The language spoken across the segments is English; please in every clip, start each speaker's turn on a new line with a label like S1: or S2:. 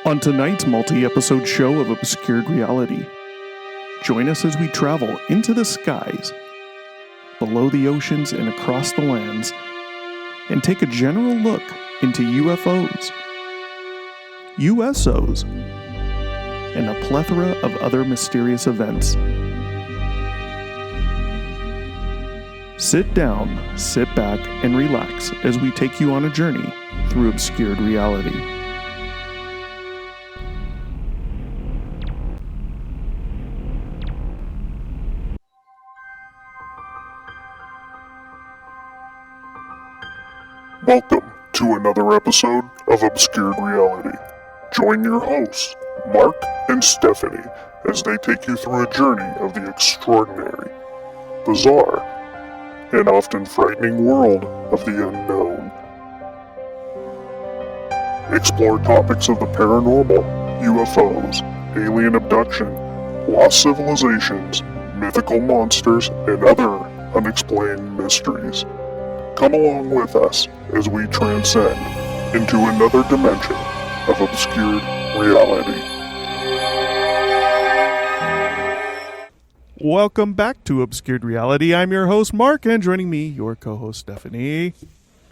S1: On tonight's multi-episode show of Obscured Reality, join us as we travel into the skies, below the oceans and across the lands, and take a general look into UFOs, USOs, and a plethora of other mysterious events. Sit down, sit back, and relax as we take you on a journey through Obscured Reality.
S2: Welcome to another episode of Obscured Reality. Join your hosts, Mark and Stephanie, as they take you through a journey of the extraordinary, bizarre, and often frightening world of the unknown. Explore topics of the paranormal, UFOs, alien abduction, lost civilizations, mythical monsters, and other unexplained mysteries. Come along with us as we transcend into another dimension of obscured reality.
S1: Welcome back to Obscured Reality. I'm your host, Mark, and joining me, your co-host, Stephanie.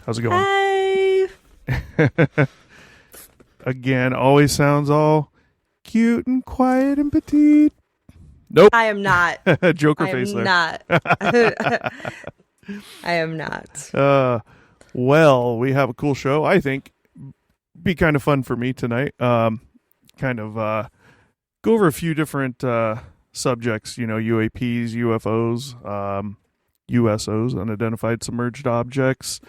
S1: How's it going?
S3: Hi.
S1: Again, always sounds all cute and quiet and petite. Nope.
S3: I am not.
S1: Joker face there.
S3: Not. I am not.
S1: Well, we have a cool show. I think be kind of fun for me tonight. Go over a few different subjects. You know, UAPs, UFOs, USOs, unidentified submerged objects,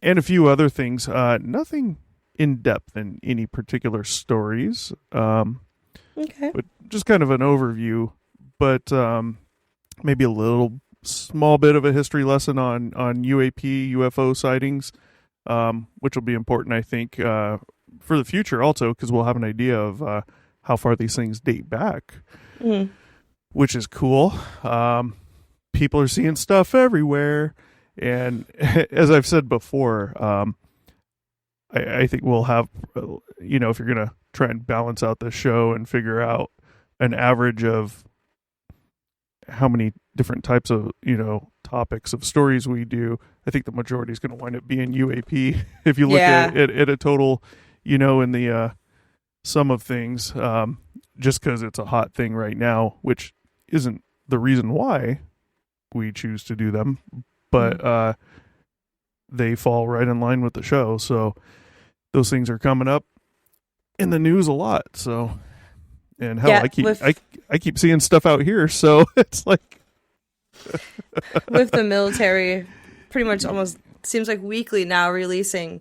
S1: and a few other things. Nothing in depth in any particular stories.
S3: Okay.
S1: But just kind of an overview. But maybe a little small bit of a history lesson on UAP, UFO sightings, which will be important, I think, for the future also, because we'll have an idea of how far these things date back, which is cool. People are seeing stuff everywhere. And as I've said before, I think we'll have, if you're going to try and balance out the show and figure out an average of how many different types of, topics of stories we do, I think the majority is going to wind up being UAP. If you look at a total, in the sum of things, just because it's a hot thing right now, which isn't the reason why we choose to do them, but they fall right in line with the show. So those things are coming up in the news a lot. So, and hell, I keep seeing stuff out here, so it's like
S3: with the military, pretty much almost seems like weekly now releasing,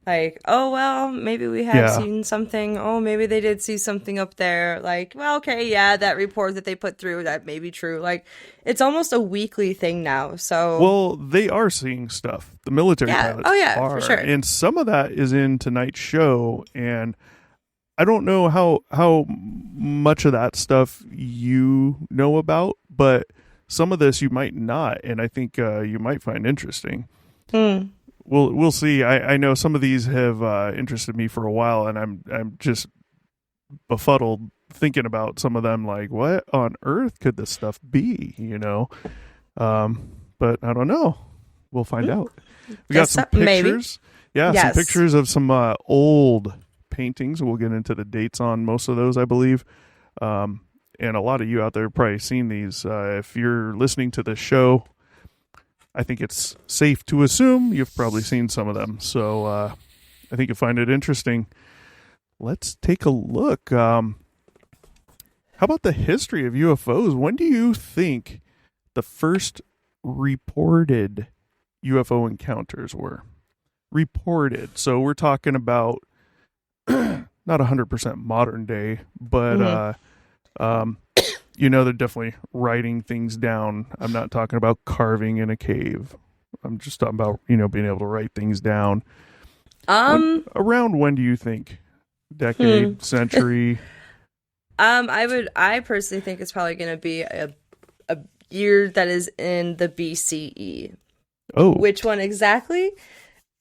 S3: like, oh well, maybe we have seen something. Oh, maybe they did see something up there. Like, well, okay, yeah, that report that they put through, that may be true. Like, it's almost a weekly thing now. So,
S1: well, they are seeing stuff. The military pilots are,
S3: for sure.
S1: And some of that is in tonight's show, and I don't know how much of that stuff you know about, but some of this you might not, and I think you might find interesting. We'll see. I know some of these have interested me for a while, and I'm just befuddled thinking about some of them. Like, what on earth could this stuff be? But I don't know. We'll find out. We got some pictures. Maybe. Yeah, some pictures of some old paintings. We'll get into the dates on most of those, I believe. And a lot of you out there have probably seen these. If you're listening to this show, I think it's safe to assume you've probably seen some of them. So I think you'll find it interesting. Let's take a look. How about the history of UFOs? When do you think the first reported UFO encounters were? Reported. So we're talking about not 100% modern day, but they're definitely writing things down. I'm not talking about carving in a cave. I'm just talking about, being able to write things down. Around when do you think? Decade, century?
S3: I personally think it's probably going to be a year that is in the BCE.
S1: Oh.
S3: Which one exactly?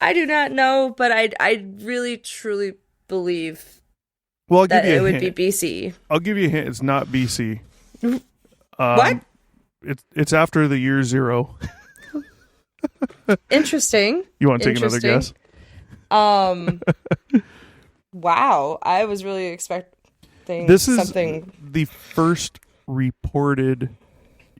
S3: I do not know, but I really truly believe
S1: Well, I'll give
S3: that
S1: you
S3: it
S1: a
S3: would
S1: hint.
S3: be BC.
S1: I'll give you a hint. It's not BC.
S3: What?
S1: It's after the year 0.
S3: Interesting.
S1: You want to take another guess?
S3: Wow. I was really expecting
S1: This is
S3: something.
S1: the first reported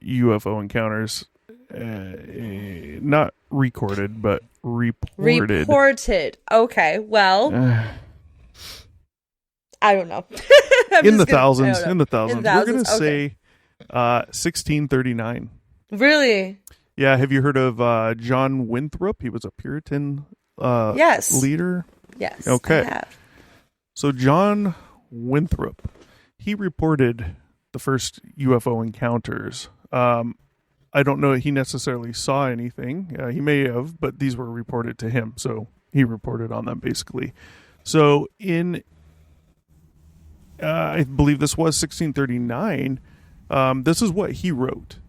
S1: UFO encounters. Not recorded, but reported.
S3: Reported. Okay. Well, I don't know.
S1: In the thousands. We're going to
S3: Okay.
S1: say 1639.
S3: Really?
S1: Yeah, have you heard of John Winthrop? He was a Puritan
S3: Yes.
S1: leader.
S3: Yes.
S1: Okay.
S3: I have.
S1: So John Winthrop, he reported the first UFO encounters. I don't know that he necessarily saw anything. He may have, but these were reported to him, so he reported on them basically. So I believe this was 1639. This is what he wrote.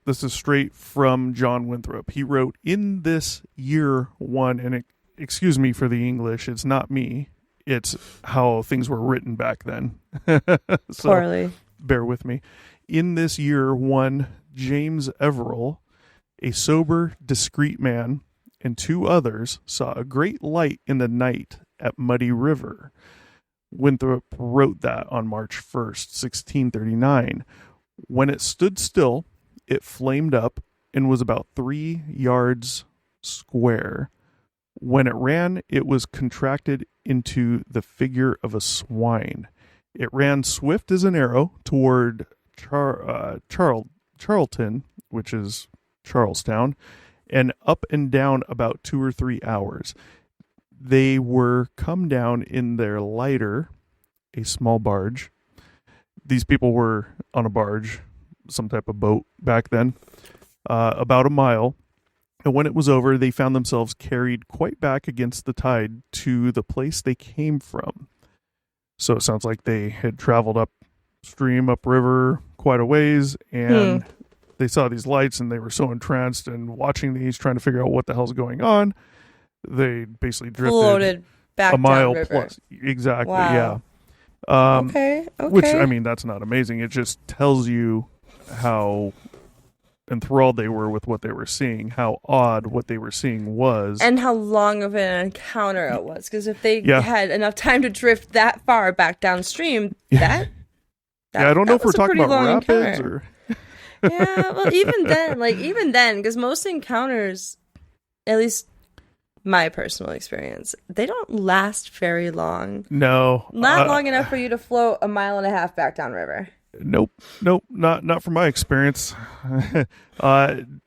S1: This is straight from John Winthrop. He wrote, "In this year one," and excuse me for the English, it's not me. It's how things were written back then. So,
S3: Poorly.
S1: bear with me. "In this year one, James Everell, a sober, discreet man, and 2 others saw a great light in the night at Muddy River." Winthrop wrote that on March 1st, 1639. "When it stood still, it flamed up and was about 3 yards square. When it ran, it was contracted into the figure of a swine. It ran swift as an arrow toward Charlton, which is Charlestown, and up and down about 2 or 3 hours. They were come down in their lighter, a small barge." These people were on a barge, some type of boat back then, about a mile. "And when it was over, they found themselves carried quite back against the tide to the place they came from." So it sounds like they had traveled upstream, upriver, quite a ways, and they saw these lights, and they were so entranced and watching these, trying to figure out what the hell's going on. They basically drifted
S3: Floated back
S1: a mile
S3: downriver.
S1: plus. Exactly,
S3: Wow.
S1: yeah.
S3: Okay.
S1: Which, I mean, that's not amazing. It just tells you how enthralled they were with what they were seeing, how odd what they were seeing was.
S3: And how long of an encounter it was. Because if they
S1: Yeah.
S3: had enough time to drift that far back downstream,
S1: Yeah, I don't know if we're talking about rapids or...
S3: Yeah, well, even then, because most encounters, at least my personal experience, they don't last very long.
S1: No.
S3: Not long enough for you to float 1.5 miles back downriver.
S1: Nope, not from my experience.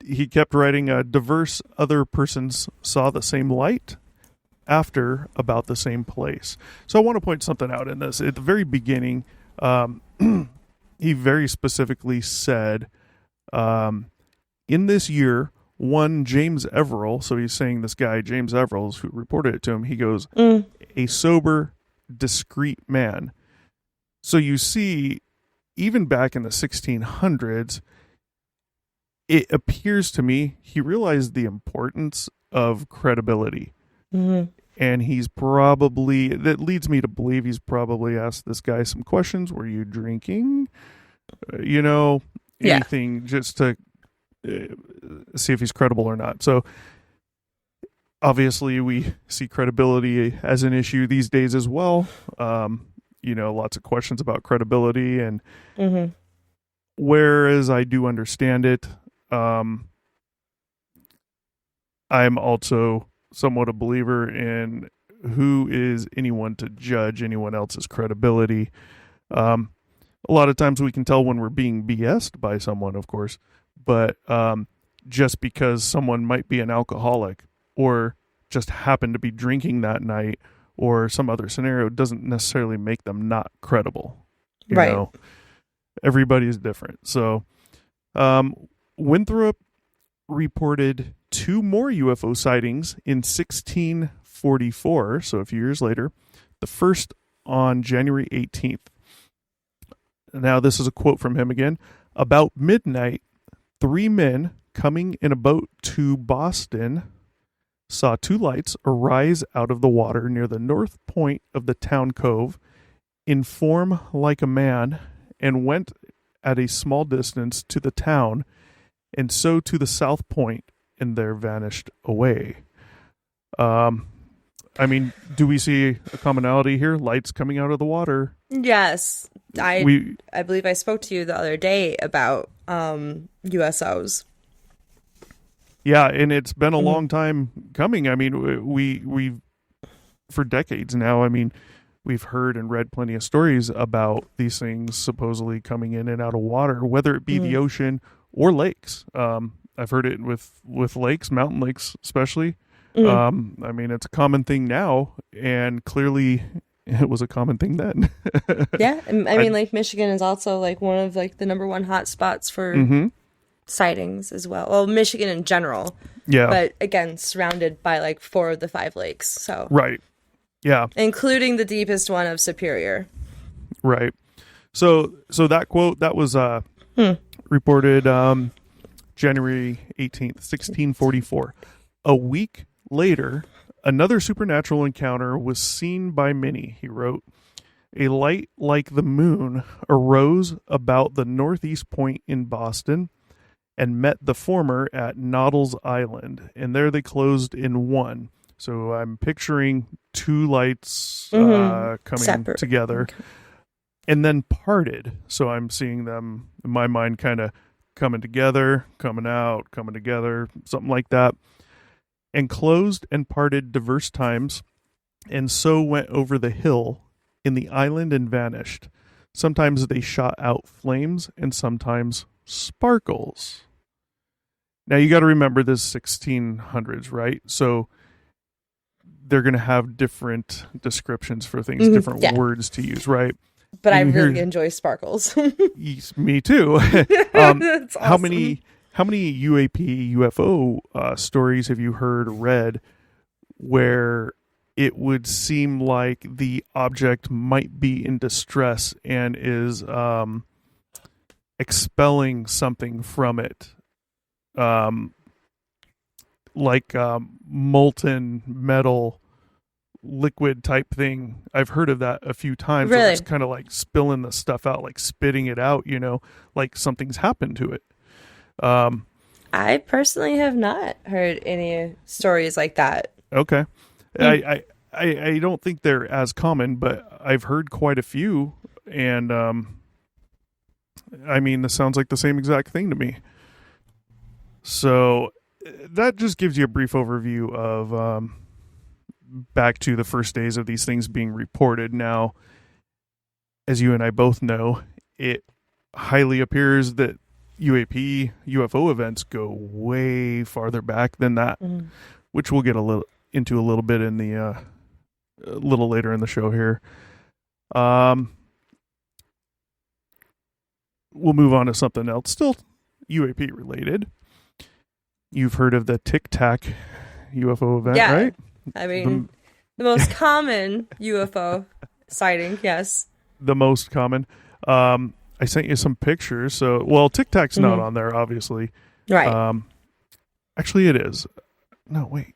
S1: He kept writing, "Diverse other persons saw the same light after about the same place." So I want to point something out in this. At the very beginning, he very specifically said, "In this year, one James Everell," so he's saying this guy, James Everell, who reported it to him, he goes, "a sober, discreet man." So you see, even back in the 1600s, it appears to me he realized the importance of credibility.
S3: Mm-hmm.
S1: And that leads me to believe he's probably asked this guy some questions. Were you drinking? Anything just to see if he's credible or not. So obviously we see credibility as an issue these days as well. Lots of questions about credibility, and whereas I do understand it, I'm also somewhat a believer in who is anyone to judge anyone else's credibility. A lot of times we can tell when we're being BS'd by someone, of course, but just because someone might be an alcoholic or just happen to be drinking that night or some other scenario doesn't necessarily make them not credible. You know? Everybody is different. So Winthrop reported 2 more UFO sightings in 1644, so a few years later, the first on January 18th. Now, this is a quote from him again. "About midnight, 3 men coming in a boat to Boston saw two lights arise out of the water near the north point of the town cove, in form like a man, and went at a small distance to the town, and so to the south point, and there vanished away. I mean, do we see a commonality here? Lights coming out of the water.
S3: Yes. I believe I spoke to you the other day about USOs.
S1: Yeah, and it's been a long time coming. I mean, we for decades now, I mean, we've heard and read plenty of stories about these things supposedly coming in and out of water, whether it be the ocean or lakes. I've heard it with lakes, mountain lakes especially. I mean, it's a common thing now, and clearly it was a common thing then.
S3: Yeah, I mean, Lake Michigan is also like one of like the number one hot spots for sightings as well. Well, Michigan in general.
S1: Yeah.
S3: But again, surrounded by like 4 of the 5 lakes. So
S1: right. Yeah.
S3: Including the deepest one of Superior.
S1: Right. So that quote that was reported January 18th, 1644. A week later, another supernatural encounter was seen by many, he wrote. A light like the moon arose about the northeast point in Boston and met the former at Noddle's Island, and there they closed in one. So I'm picturing two lights coming
S3: separate
S1: together, and then parted. So I'm seeing them in my mind kind of coming together, coming out, coming together, something like that, and closed and parted diverse times, and so went over the hill in the island and vanished. Sometimes they shot out flames, and sometimes sparkles. Now you got to remember this 1600s, right? So they're going to have different descriptions for things, different words to use, right?
S3: But and I really enjoy sparkles.
S1: Me too.
S3: That's awesome.
S1: How many UAP UFO stories have you heard or read where it would seem like the object might be in distress and is expelling something from it, like molten metal liquid type thing? I've heard of that a few times.
S3: Really?
S1: Where it's kind of like spilling the stuff out, like spitting it out, like something's happened to it.
S3: I personally have not heard any stories like that.
S1: Okay. I don't think they're as common, but I've heard quite a few, and I mean, this sounds like the same exact thing to me. So that just gives you a brief overview of back to the first days of these things being reported. Now, as you and I both know, it highly appears that UAP, UFO events go way farther back than that, which we'll get into a little bit in the a little later in the show here. We'll move on to something else, still UAP related. You've heard of the Tic Tac UFO event, right?
S3: I mean, the most common UFO sighting, yes.
S1: The most common. I sent you some pictures. So, well, Tic Tac's not on there, obviously.
S3: Right.
S1: Actually, it is. No, wait.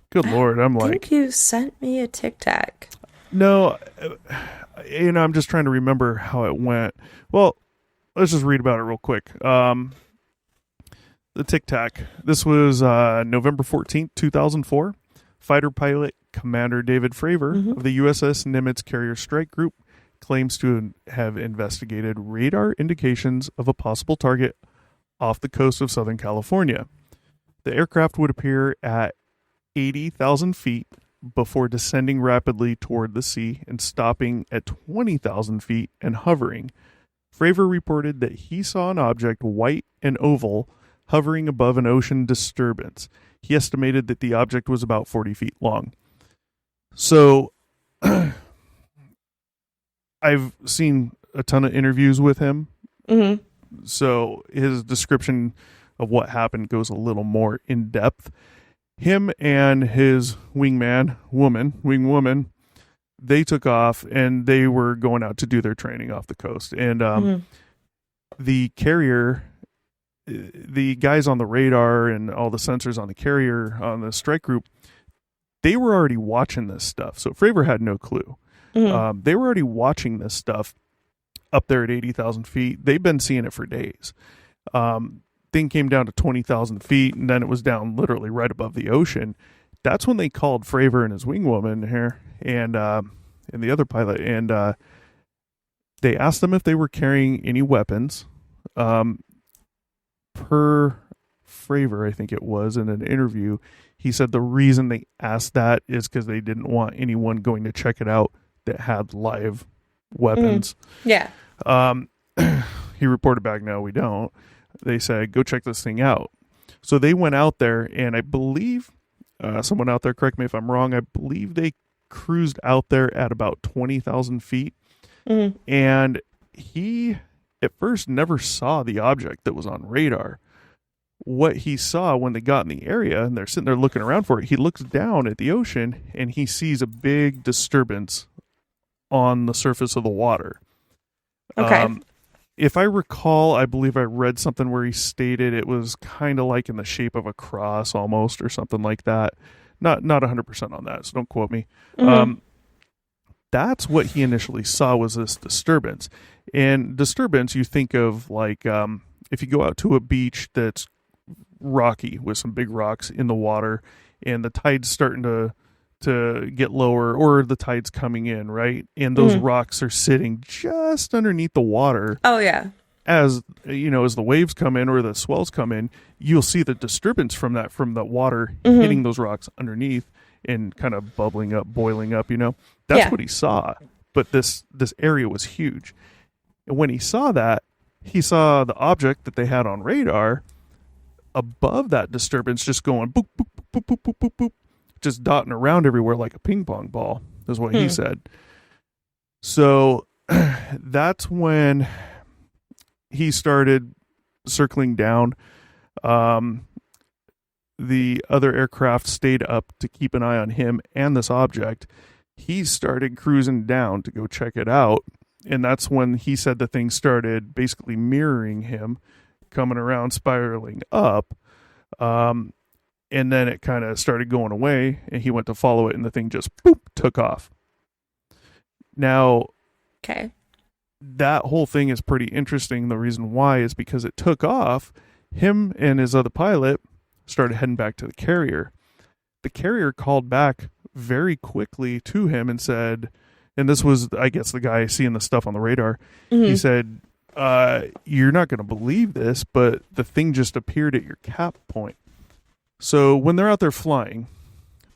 S1: Good Lord. I
S3: think you sent me a Tic Tac.
S1: No, I'm just trying to remember how it went. Well, let's just read about it real quick. The Tic Tac. This was November 14th, 2004. Fighter pilot Commander David Fravor of the USS Nimitz Carrier Strike Group claims to have investigated radar indications of a possible target off the coast of Southern California. The aircraft would appear at 80,000 feet before descending rapidly toward the sea and stopping at 20,000 feet and hovering. Fravor reported that he saw an object, white and oval, hovering above an ocean disturbance. He estimated that the object was about 40 feet long. So, I've seen a ton of interviews with him. So his description of what happened goes a little more in depth. Him and his wing woman, they took off and they were going out to do their training off the coast. And the carrier, the guys on the radar and all the sensors on the carrier on the strike group, they were already watching this stuff. So Fravor had no clue. They were already watching this stuff up there at 80,000 feet. They've been seeing it for days. Thing came down to 20,000 feet, and then it was down literally right above the ocean. That's when they called Fravor and his wingwoman here and the other pilot, and they asked them if they were carrying any weapons. Per Fravor, I think it was, in an interview, he said the reason they asked that is because they didn't want anyone going to check it out that had live weapons.
S3: Yeah.
S1: He reported back, no, we don't. They said, go check this thing out. So they went out there, and I believe, someone out there, correct me if I'm wrong, I believe they cruised out there at about 20,000 feet. And he, at first, never saw the object that was on radar. What he saw when they got in the area, and they're sitting there looking around for it, he looks down at the ocean, and he sees a big disturbance on the surface of the water.
S3: Okay.
S1: If I recall, I believe I read something where he stated it was kind of like in the shape of a cross almost, or something like that. Not 100% on that, so don't quote me. That's what he initially saw, was this disturbance. And disturbance, you think of like if you go out to a beach that's rocky with some big rocks in the water, and the tide's starting to get lower, or the tide's coming in, right? And those rocks are sitting just underneath the water.
S3: Oh, yeah.
S1: As you know, as the waves come in or the swells come in, you'll see the disturbance from the water hitting those rocks underneath and kind of bubbling up, boiling up, That's what he saw. But this area was huge. And when he saw that, he saw the object that they had on radar above that disturbance just going boop, boop, boop, boop, boop, boop, boop, just dotting around everywhere like a ping pong ball, is what he said. So that's when he started circling down. The other aircraft stayed up to keep an eye on him and this object. He started cruising down to go check it out. And that's when he said the thing started basically mirroring him, coming around, spiraling up. And then it kind of started going away, and he went to follow it, and the thing just boop, took off. Now,
S3: okay,
S1: that whole thing is pretty interesting. The reason why is because it took off. Him and his other pilot started heading back to the carrier. The carrier called back very quickly to him and said, and this was, I guess, the guy seeing the stuff on the radar. He said, you're not going to believe this, but the thing just appeared at your cap point. So when they're out there flying,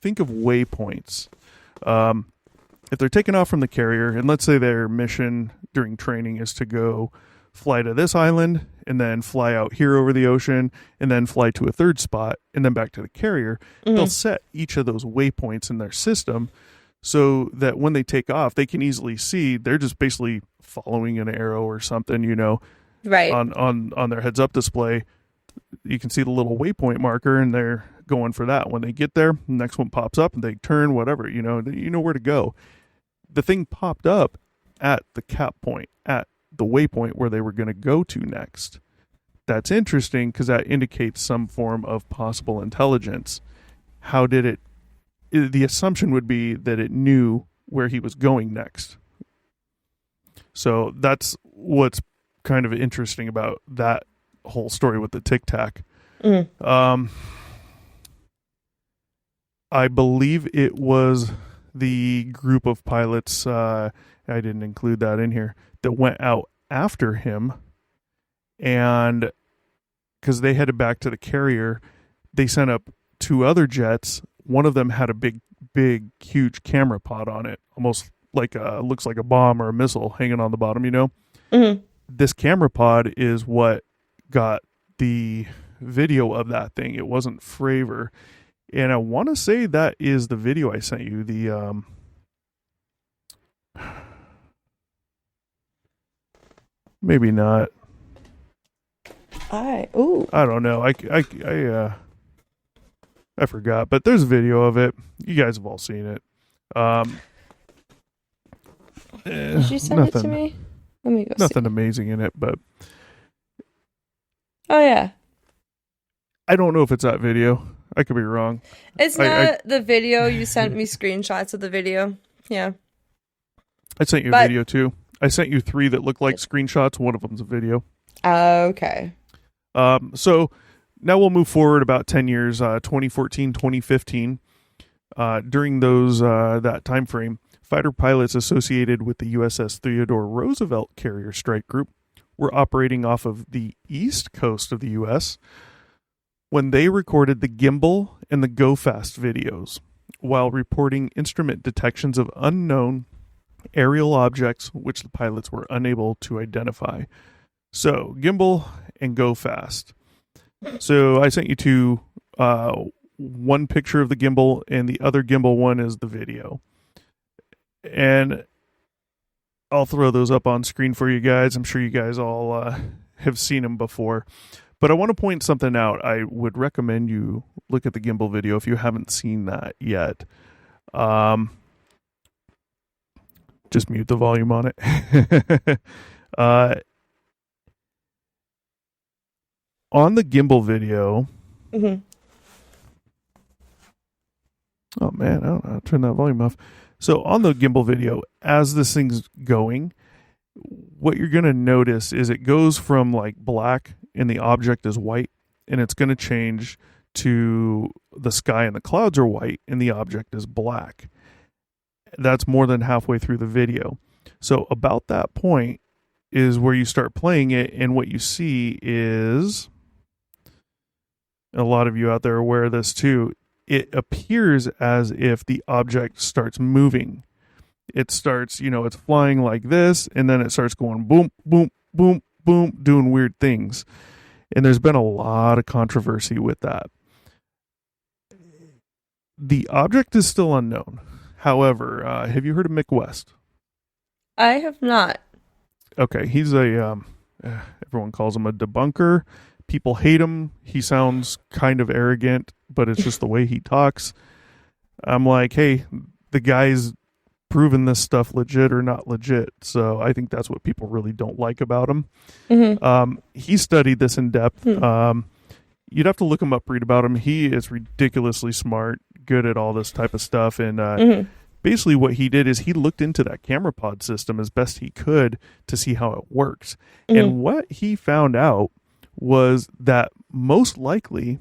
S1: think of waypoints. If they're taking off from the carrier, and let's say their mission during training is to go fly to this island, and then fly out here over the ocean, and then fly to a third spot, and then back to the carrier, they'll set each of those waypoints in their system so that when they take off, they can easily see they're just basically following an arrow or something,
S3: right,
S1: on their heads-up display. You can see the little waypoint marker, and they're going for that. When they get there, the next one pops up, and they turn, whatever, you know where to go. The thing popped up at the cap point, at the waypoint where they were going to go to next. That's interesting because that indicates some form of possible intelligence. How did it? The assumption would be that it knew where he was going next. So that's what's kind of interesting about that whole story with the Tic Tac. I believe it was the group of pilots, I didn't include that in here, that went out after him, and because they headed back to the carrier, they sent up two other jets. One of them had a big, huge camera pod on it, almost like looks like a bomb or a missile hanging on the bottom, This camera pod is what got the video of that thing. It wasn't Fravor. And I want to say that is the video I sent you. The maybe not. I don't know. I forgot, but there's a video of it. You guys have all seen it.
S3: Did you send it to me? Let me go.
S1: Nothing amazing in it, but
S3: oh yeah.
S1: I don't know if it's that video. I could be wrong.
S3: It's not the video. You sent me screenshots of the video. Yeah.
S1: I sent you a video too. I sent you 3 that look like screenshots. One of them's a video.
S3: Okay.
S1: So now we'll move forward about 10 years, 2014, 2015. During that time frame, fighter pilots associated with the USS Theodore Roosevelt carrier strike group were operating off of the east coast of the U.S. when they recorded the gimbal and the go fast videos while reporting instrument detections of unknown aerial objects which the pilots were unable to identify. So, gimbal and go fast. So, I sent you one picture of the gimbal, and the other gimbal one is the video. And I'll throw those up on screen for you guys. I'm sure you guys all have seen them before. But I want to point something out. I would recommend you look at the gimbal video if you haven't seen that yet. Just mute the volume on it. On the gimbal video.
S3: Mm-hmm.
S1: Oh man, I don't know how to turn that volume off. So on the gimbal video, as this thing's going, what you're going to notice is it goes from like black and the object is white, and it's going to change to the sky and the clouds are white and the object is black. That's more than halfway through the video. So about that point is where you start playing it, and what you see is, a lot of you out there are aware of this too, it appears as if the object starts moving. It starts, it's flying like this, and then it starts going boom, boom, boom, boom, doing weird things. And there's been a lot of controversy with that. The object is still unknown. However, have you heard of Mick West?
S3: I have not.
S1: Okay, he's everyone calls him a debunker. People hate him. He sounds kind of arrogant, but it's just the way he talks. I'm like, hey, the guy's proven this stuff legit or not legit. So I think that's what people really don't like about him. Mm-hmm. He studied this in depth. Mm-hmm. You'd have to look him up, read about him. He is ridiculously smart, good at all this type of stuff. And mm-hmm. basically what he did is he looked into that camera pod system as best he could to see how it works. Mm-hmm. And what he found out was that most likely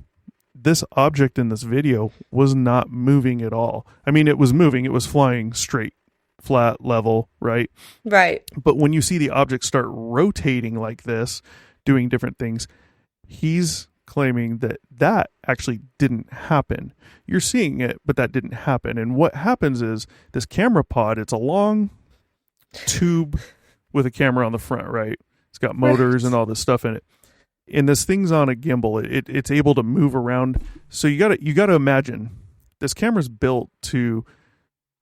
S1: this object in this video was not moving at all. I mean, it was moving. It was flying straight, flat, level, right?
S3: Right.
S1: But when you see the object start rotating like this, doing different things, he's claiming that actually didn't happen. You're seeing it, but that didn't happen. And what happens is this camera pod, it's a long tube with a camera on the front, right? It's got motors and all this stuff in it. And this thing's on a gimbal. It's able to move around. So you gotta imagine this camera's built to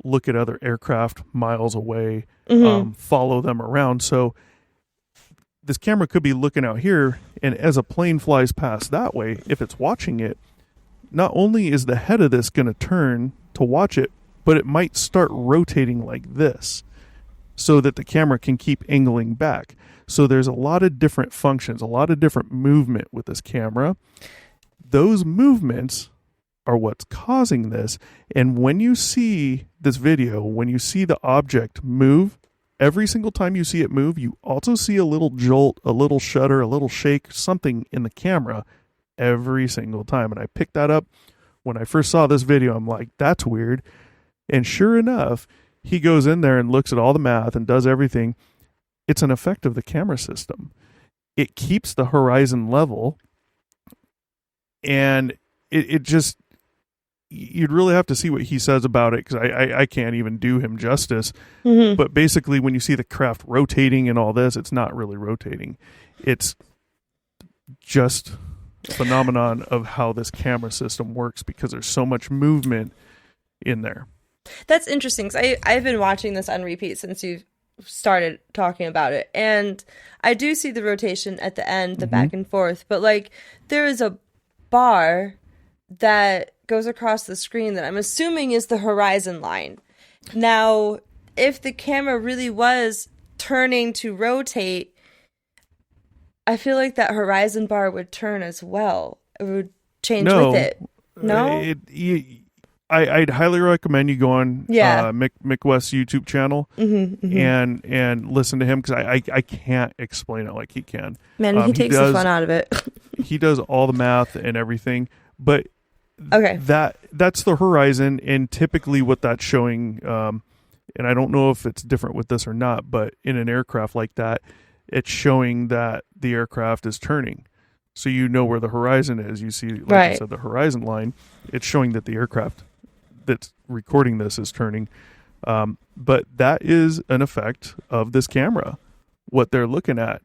S1: look at other aircraft miles away, mm-hmm. Follow them around. So this camera could be looking out here, and as a plane flies past that way, if it's watching it, not only is the head of this going to turn to watch it, but it might start rotating like this so that the camera can keep angling back. So there's a lot of different functions, a lot of different movement with this camera. Those movements are what's causing this. And when you see this video, when you see the object move, every single time you see it move, you also see a little jolt, a little shudder, a little shake, something in the camera every single time. And I picked that up when I first saw this video. I'm like, that's weird. And sure enough, he goes in there and looks at all the math and does everything. It's an effect of the camera system. It keeps the horizon level, and it just, you'd really have to see what he says about it, because I can't even do him justice. Mm-hmm. But basically, when you see the craft rotating and all this, it's not really rotating. It's just a phenomenon of how this camera system works, because there's so much movement in there.
S3: That's interesting, because I've been watching this on repeat since you've started talking about it, and I do see the rotation at the end, the mm-hmm. back and forth, but like there is a bar that goes across the screen that I'm assuming is the horizon line. Now, if the camera really was turning to rotate, I feel like that horizon bar would turn as well. It would change with it. No?
S1: I'd highly recommend you go on
S3: Yeah.
S1: Mick West's YouTube channel and listen to him, because I can't explain it like he can.
S3: Man, he takes the fun out of it.
S1: He does all the math and everything, but
S3: Okay.
S1: that's the horizon, and typically what that's showing, and I don't know if it's different with this or not, but in an aircraft like that, it's showing that the aircraft is turning. So you know where the horizon is. You see, like I said, the horizon line. It's showing that the aircraft that's recording this is turning. But that is an effect of this camera, what they're looking at.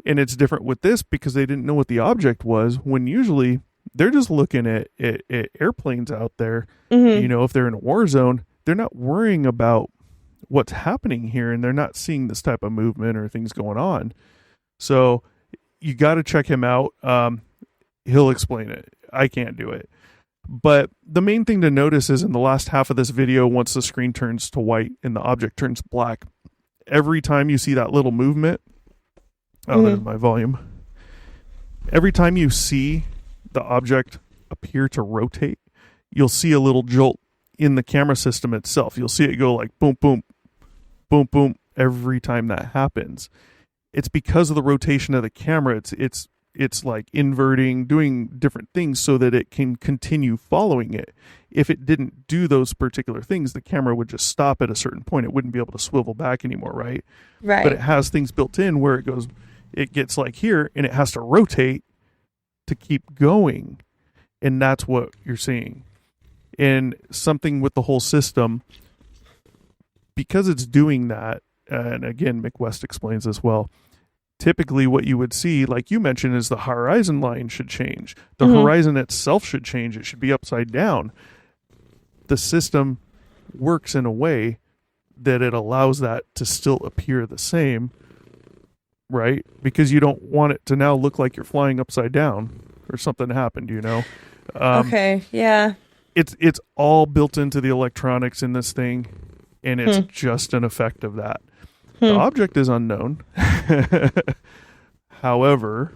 S1: And it's different with this because they didn't know what the object was, when usually they're just looking at airplanes out there. You know, if they're in a war zone, they're not worrying about what's happening here, and they're not seeing this type of movement or things going on. So you got to check him out. He'll explain it. I can't do it. But the main thing to notice is in the last half of this video, once the screen turns to white and the object turns black, every time you see that little movement, there's my volume. Every time you see the object appear to rotate, you'll see a little jolt in the camera system itself. You'll see it go like boom, boom, boom, boom every time that happens. It's because of the rotation of the camera. It's like inverting, doing different things so that it can continue following it. If it didn't do those particular things, the camera would just stop at a certain point. It wouldn't be able to swivel back anymore, right?
S3: Right.
S1: But it has things built in where it gets like here, and it has to rotate to keep going. And that's what you're seeing. And something with the whole system, because it's doing that, and again, Mick West explains this well, typically what you would see, like you mentioned, is the horizon line should change. The horizon itself should change. It should be upside down. The system works in a way that it allows that to still appear the same, right? Because you don't want it to now look like you're flying upside down or something happened, you know?
S3: Okay, yeah.
S1: It's all built into the electronics in this thing, and it's just an effect of that. The object is unknown. However,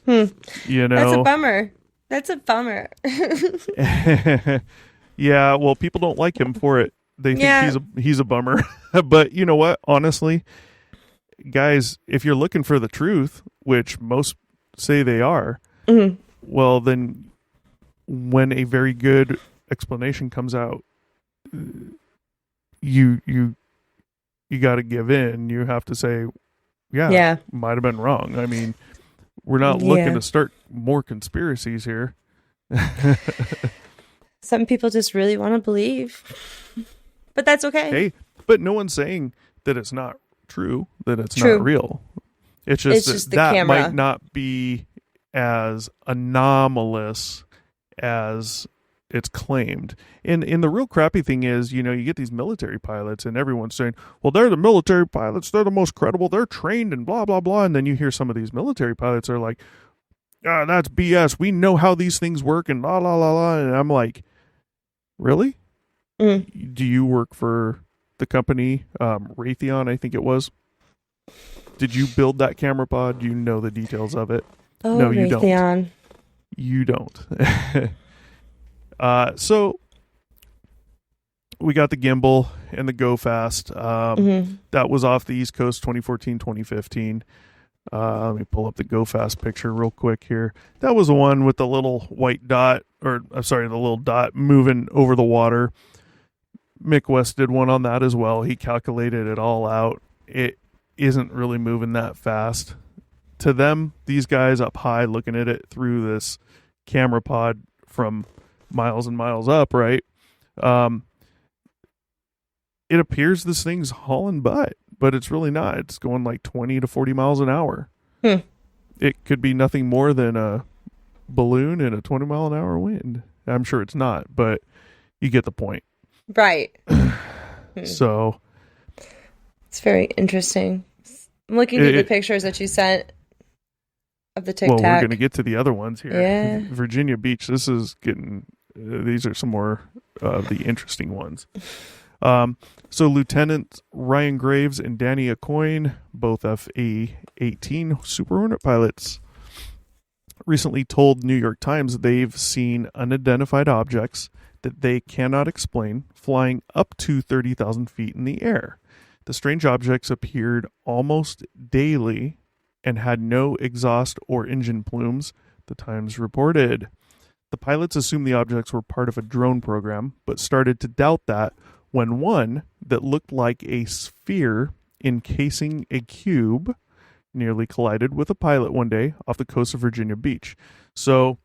S1: you know,
S3: That's a bummer.
S1: Yeah, well, people don't like him for it. They think he's a bummer. But you know what? Honestly, guys, if you're looking for the truth, which most say they are, well, then when a very good explanation comes out, you got to give in. You have to say, might have been wrong. I mean, we're not looking to start more conspiracies here.
S3: Some people just really want to believe, but that's okay.
S1: Hey, but no one's saying that it's not true, that it's not real. It's just that
S3: camera
S1: might not be as anomalous as it's claimed. And the real crappy thing is, you know, you get these military pilots and everyone's saying, well, they're the military pilots, they're the most credible, they're trained and blah, blah, blah. And then you hear some of these military pilots are like, that's BS. We know how these things work and la, la, la, la. And I'm like, really? Do you work for the company, Raytheon, I think it was? Did you build that camera pod? Do you know the details of it?
S3: Oh,
S1: no, you
S3: Raytheon.
S1: don't. You don't. So we got the gimbal and the Go Fast. That was off the East Coast 2014, 2015. Let me pull up the Go Fast picture real quick here. That was the one with the little white dot, the little dot moving over the water. Mick West did one on that as well. He calculated it all out. It isn't really moving that fast. To them, these guys up high looking at it through this camera pod from miles and miles up, right? It appears this thing's hauling butt, but it's really not. It's going like 20 to 40 miles an hour. It could be nothing more than a balloon in a 20 mile an hour wind. I'm sure it's not, but you get the point.
S3: Right.
S1: So
S3: it's very interesting. I'm looking at the pictures that you sent of the Tic Tac.
S1: Well, we're going to get to the other ones here.
S3: Yeah.
S1: Virginia Beach, this is getting, these are some more of the interesting ones. So Lieutenant Ryan Graves and Danny Acoyne, both FA-18 Super Hornet pilots. recently told New York Times they've seen unidentified objects that they cannot explain flying up to 30,000 feet in the air. The strange objects appeared almost daily and had no exhaust or engine plumes, the Times reported. The pilots assumed the objects were part of a drone program, but started to doubt that when one that looked like a sphere encasing a cube nearly collided with a pilot one day off the coast of Virginia Beach. So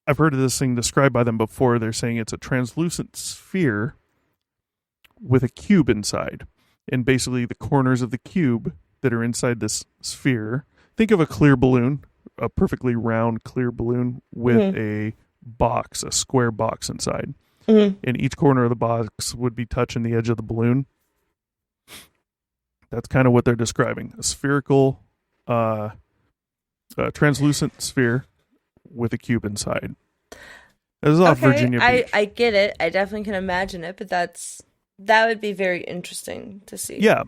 S1: I've heard of this thing described by them before. They're saying it's a translucent sphere with a cube inside. And basically the corners of the cube that are inside this sphere, think of a clear balloon, a perfectly round clear balloon with a box, a square box inside. And each corner of the box would be touching the edge of the balloon. That's kind of what they're describing. A spherical, translucent sphere with a cube inside. This is off Virginia Beach.
S3: I get it. I definitely can imagine it, but that would be very interesting to see.
S1: Yeah.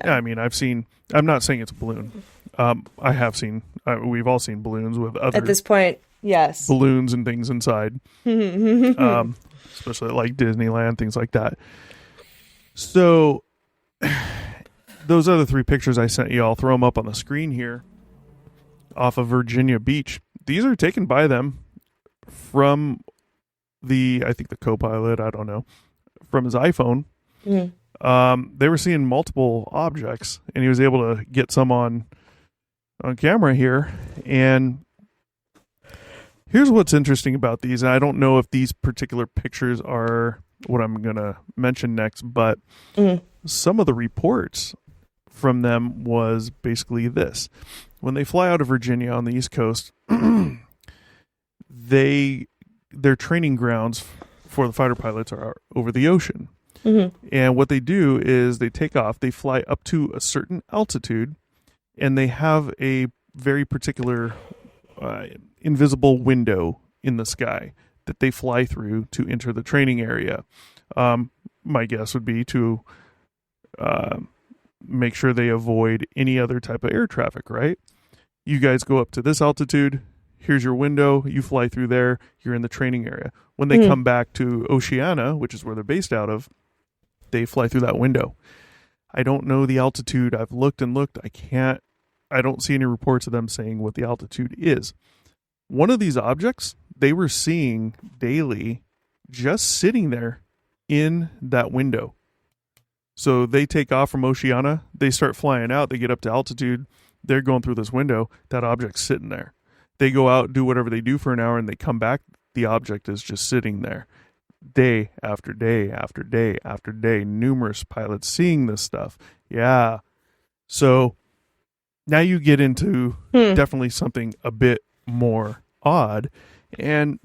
S1: I mean, I'm not saying it's a balloon. I have seen, we've all seen balloons with other.
S3: At this point, yes.
S1: Balloons and things inside. Especially like Disneyland, things like that. So, those other 3 pictures I sent you, I'll throw them up on the screen here off of Virginia Beach. These are taken by them from I think the co-pilot, I don't know, from his iPhone. They were seeing multiple objects, and he was able to get some on camera here. And here's what's interesting about these, and I don't know if these particular pictures are what I'm going to mention next, but some of the reports from them was basically this. When they fly out of Virginia on the East Coast, their training grounds for the fighter pilots are over the ocean. And what they do is they take off, they fly up to a certain altitude, and they have a very particular invisible window in the sky that they fly through to enter the training area. My guess would be to make sure they avoid any other type of air traffic, right? You guys go up to this altitude, here's your window, you fly through there, you're in the training area. When they come back to Oceana, which is where they're based out of, they fly through that window. I don't know the altitude. I've looked and looked. I don't see any reports of them saying what the altitude is. One of these objects they were seeing daily just sitting there in that window. So they take off from Oceana, they start flying out, they get up to altitude, they're going through this window, that object's sitting there. They go out, do whatever they do for an hour, and they come back, the object is just sitting there. Day after day after day after day, numerous pilots seeing this stuff. Yeah. So now you get into definitely something a bit more odd, and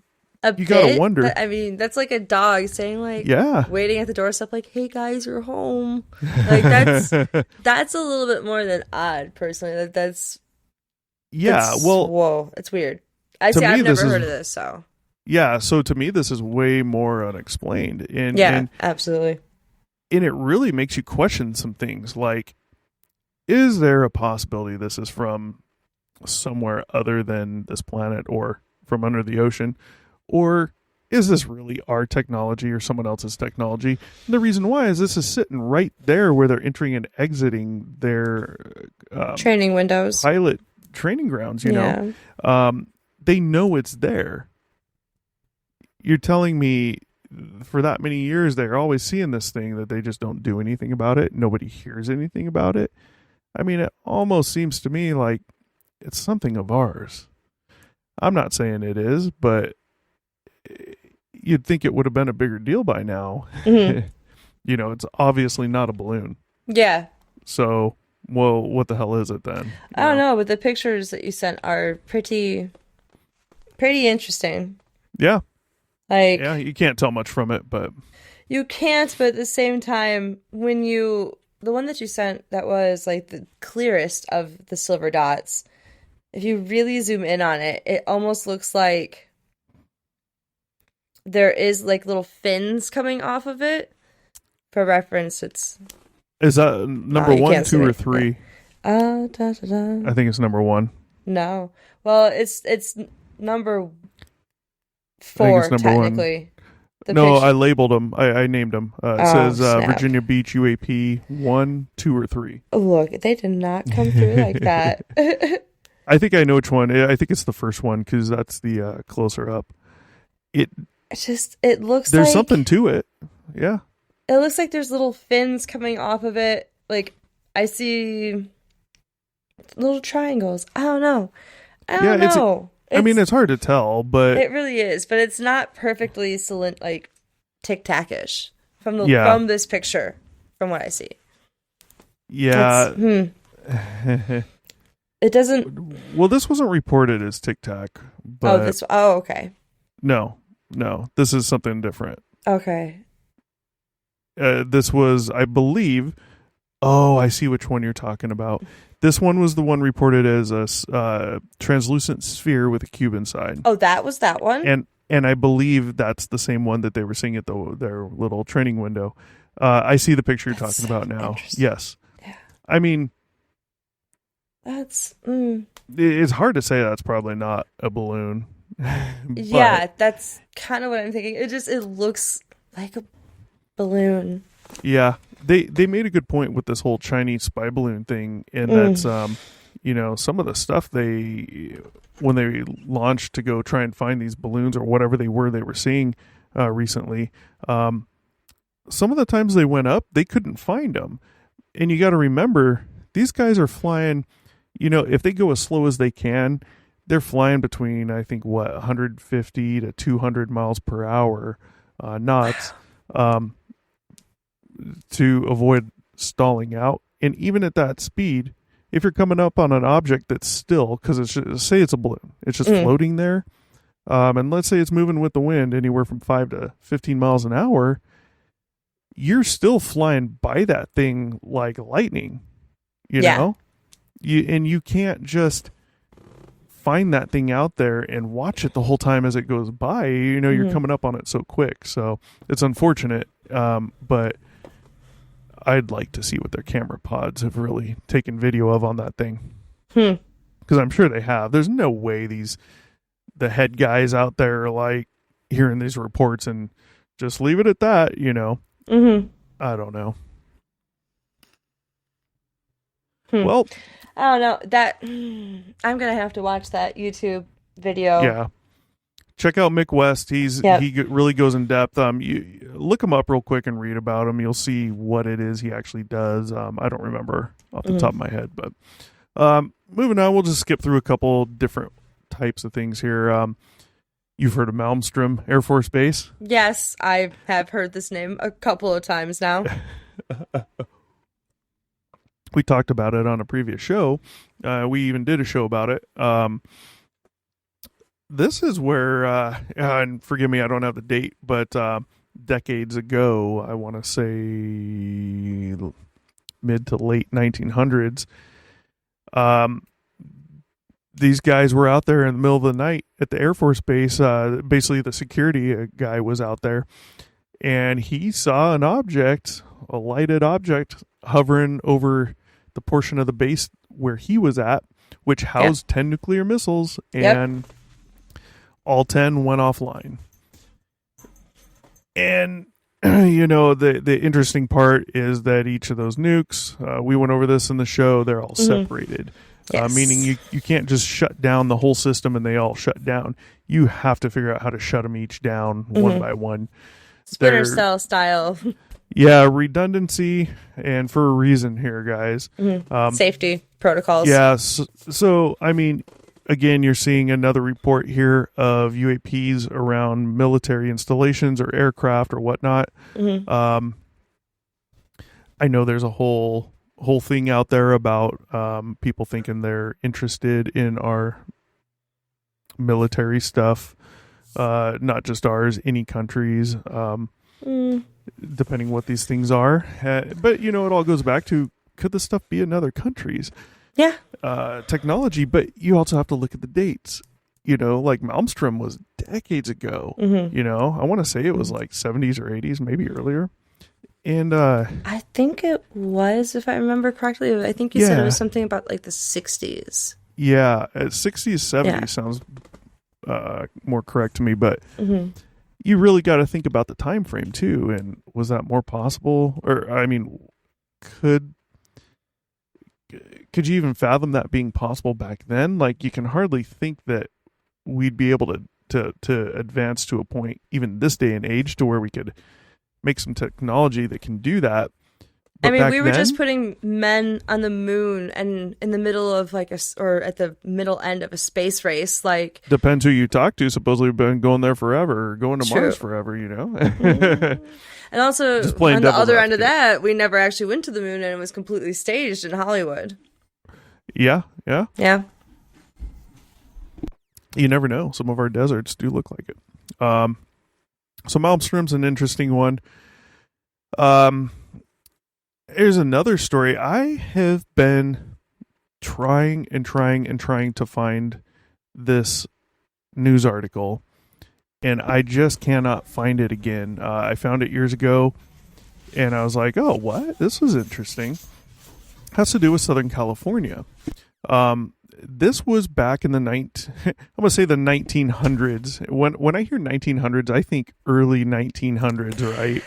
S1: you gotta wonder.
S3: I mean, that's like a dog saying, like, waiting at the doorstep, like, "Hey guys, you're home." Like that's a little bit more than odd, personally. That's whoa, it's weird. I've never heard of this, so.
S1: Yeah, so to me, this is way more unexplained. And
S3: absolutely.
S1: And it really makes you question some things, like, is there a possibility this is from somewhere other than this planet or from under the ocean? Or is this really our technology or someone else's technology? And the reason why is this is sitting right there where they're entering and exiting their
S3: training windows,
S1: pilot training grounds, you know. They know it's there. You're telling me for that many years they're always seeing this thing that they just don't do anything about it. Nobody hears anything about it. I mean, it almost seems to me like it's something of ours. I'm not saying it is, but you'd think it would have been a bigger deal by now. You know, it's obviously not a balloon. Yeah. So, well, what the hell is it then?
S3: I don't know, but the pictures that you sent are pretty interesting.
S1: Yeah.
S3: Like,
S1: yeah, you can't tell much from it, but
S3: you can't. But at the same time, the one that you sent that was like the clearest of the silver dots, if you really zoom in on it, it almost looks like there is like little fins coming off of it. For reference, is
S1: that number 1, 2, or 3? I think it's number 1.
S3: No, well, it's number
S1: I think it's
S3: 4,
S1: number
S3: technically.
S1: No, I labeled them. I named them. It says
S3: snap.
S1: Virginia Beach UAP 1, 2, or 3.
S3: Look, they did not come through like that.
S1: I think I know which one. I think it's the first one because that's the closer up. It
S3: looks
S1: there's
S3: like
S1: something to it. Yeah.
S3: It looks like there's little fins coming off of it. Like, I see little triangles. I don't know. I don't know.
S1: It's hard to tell, but
S3: it really is. But it's not perfectly like tic-tac-ish from this picture, from what I see.
S1: Yeah.
S3: It doesn't.
S1: Well, this wasn't reported as Tic Tac. But
S3: okay.
S1: No. This is something different.
S3: Okay.
S1: This was, I believe. Oh, I see which one you're talking about. This one was the one reported as a translucent sphere with a cube inside.
S3: Oh, that was that one?
S1: And I believe that's the same one that they were seeing at their little training window. I see the picture you're talking about now. Yes.
S3: Yeah.
S1: I mean,
S3: that's...
S1: It's hard to say that's probably not a balloon.
S3: Yeah, that's kind of what I'm thinking. It looks like a balloon.
S1: Yeah. They made a good point with this whole Chinese spy balloon thing, and that's some of the stuff when they launched to go try and find these balloons or whatever they were seeing recently, some of the times they went up, they couldn't find them. And you got to remember, these guys are flying, if they go as slow as they can, they're flying between, I think, 150 to 200 miles per hour knots. To avoid stalling out. And even at that speed, if you're coming up on an object that's still, because say it's a balloon, it's just floating there, and let's say it's moving with the wind anywhere from 5 to 15 miles an hour, you're still flying by that thing like lightning, you know? You can't just find that thing out there and watch it the whole time as it goes by. You're coming up on it so quick. So it's unfortunate, but I'd like to see what their camera pods have really taken video of on that thing. Because I'm sure they have. There's no way the head guys out there are like hearing these reports and just leave it at that, I don't know. Well,
S3: I don't know. That I'm gonna have to watch that YouTube video.
S1: Yeah. Check out Mick West. He really goes in depth. You look him up real quick and read about him. You'll see what it is he actually does. I don't remember off the top of my head, but moving on, we'll just skip through a couple different types of things here. You've heard of Malmstrom Air Force Base?
S3: Yes, I have heard this name a couple of times now.
S1: We talked about it on a previous show. We even did a show about it. This is where, and forgive me, I don't have the date, but decades ago, I want to say mid to late 1900s, these guys were out there in the middle of the night at the Air Force Base. Basically, the security guy was out there, and he saw an object, a lighted object, hovering over the portion of the base where he was at, which housed 10 nuclear missiles, and all 10 went offline. And, the interesting part is that each of those nukes, we went over this in the show, they're all separated. Meaning you can't just shut down the whole system and they all shut down. You have to figure out how to shut them each down one by one.
S3: Splinter Cell style.
S1: Yeah, redundancy, and for a reason here, guys.
S3: Safety protocols.
S1: Yeah, so, I mean, again, you're seeing another report here of UAPs around military installations or aircraft or whatnot. I know there's a whole thing out there about people thinking they're interested in our military stuff, not just ours, any countries, depending what these things are. But, it all goes back to, could this stuff be in other countries?
S3: Yeah.
S1: Technology, but you also have to look at the dates. Like Malmstrom was decades ago. I want to say it was like 70s or 80s, maybe earlier. And
S3: I think it was, if I remember correctly. I think you said it was something about like the 60s.
S1: Yeah, 60s, 70s sounds more correct to me, but you really got to think about the time frame too. And was that more possible? Or I mean, could you even fathom that being possible back then? Like, you can hardly think that we'd be able to advance to a point even this day and age to where we could make some technology that can do that. But
S3: I mean, we were
S1: then,
S3: just putting men on the moon and in the middle of or at the middle end of a space race. Like,
S1: depends who you talk to. Supposedly we've been going there forever, or going to
S3: True.
S1: Mars forever, you know?
S3: And also,
S1: Just playing
S3: on the
S1: devil's
S3: other end of
S1: advocate.
S3: that, we never actually went to the moon, and it was completely staged in Hollywood.
S1: Yeah.
S3: Yeah.
S1: You never know. Some of our deserts do look like it. So Malmstrom's an interesting one. Here's another story. I have been trying to find this news article, and I just cannot find it again. I found it years ago, and I was like, oh, what? This is interesting. Has to do with Southern California. This was back in the I'm going to say the 1900s. When I hear 1900s, I think early 1900s, right?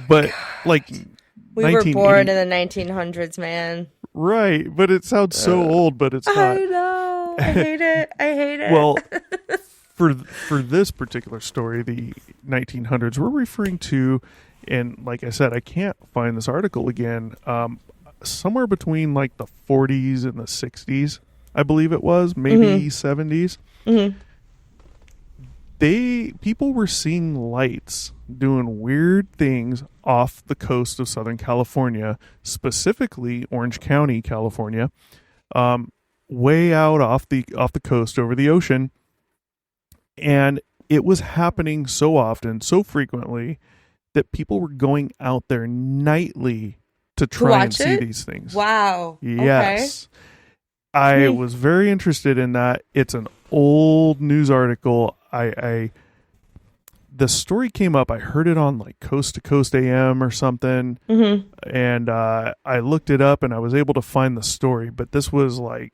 S1: But like,
S3: We were born in the 1900s, man.
S1: Right, but it sounds so old, but it's not.
S3: I know. I hate it. I hate it.
S1: Well, for this particular story, the 1900s, we're referring to, and like I said, I can't find this article again. Somewhere between like the 40s and the 60s, I believe it was, maybe 70s.
S3: Mm-hmm.
S1: People were seeing lights doing weird things off the coast of Southern California, specifically Orange County, California, way out off the coast over the ocean. And it was happening so often, so frequently, that people were going out there nightly to try and see these things.
S3: Wow.
S1: Yes.
S3: Okay.
S1: I was very interested in that. It's an old news article. The story came up. I heard it on like Coast to Coast AM or something.
S3: Mm-hmm.
S1: And I looked it up and I was able to find the story. But this was like